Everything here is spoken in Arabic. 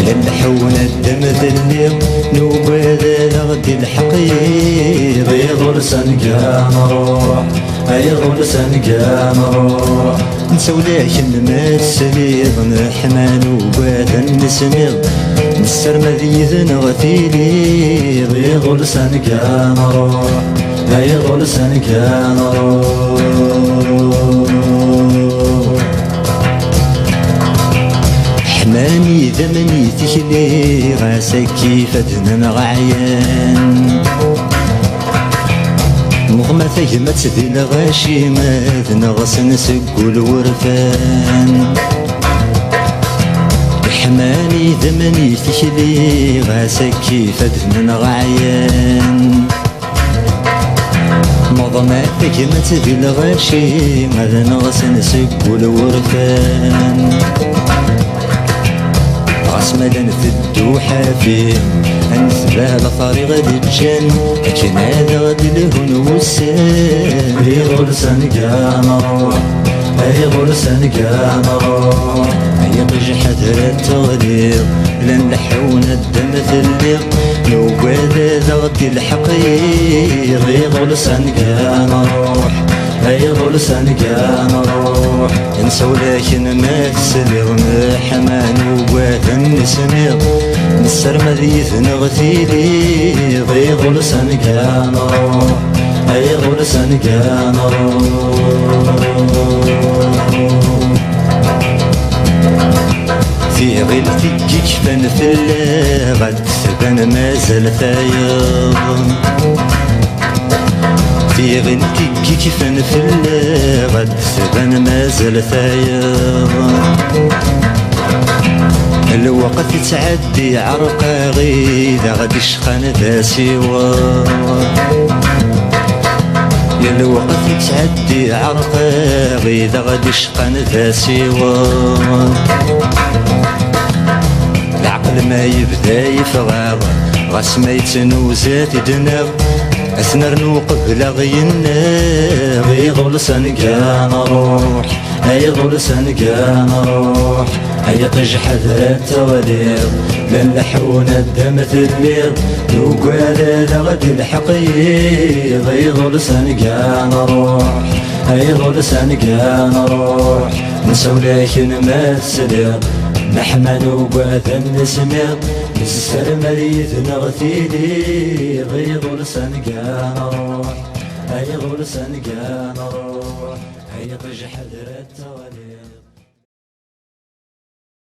لنحونا الدم ذليم نوباذا غدي الحقيق يغرسن كان روح يغرسن كان روح نسولاك نمسليض نحنا نوباذا نسميض نسر مذيذ غثيليض يغرسن كان روح يغرسن كان روح حماني ذمني تكلي غاسك كيف ادنا غعيان مغمى ثجمت ذي الغاشي ماذ نغس نسق الورفان حماني ذمني تكلي غاسك كيف ادنا غعيان مغمى ثجمت ذي الغاشي ماذ نغس نسق الورفان مدن في الدوحة فيه أنسبه لطريق الجن لكن هذا غدي لهن وسام يغرسن كان روح يغرسن كان روح يقج حذر التغليظ لن لحونا الدم ثليق نوباذا ذا غدي الحقيق يغرسن كان روح يغرسن كان روح نسو لكن ما تسلغ حمان وباذا نسميض نسر مذيث نغثيلي يغرسن كان روح يغرسن كان روح في غلتي كيفان في غد ثبان مازال ثايض في غنتي كيفان في غد ثبان مازال ثايض الوقت تعدي عرقا غيدا غدي شخان ذا سوا الوقت تعدي عرقا غيدا غدي شخان ذا سوا العقل ما يبدا يفغاض غاس ما يتنوزات دناغ أثنر نوقف لغينا يغرسن كان روح يغرسن كان روح يقج حذر التوليض لن لحونا الدم ثليض نوقال لغدي الحقيق يغرسن كان روح يغرسن كان روح نسو لكن ما تسليض نحمل وباذا نسميض نسر مريث نغثيلي يغرسن كان روح يغرسن كان روح يقج حذر التوليض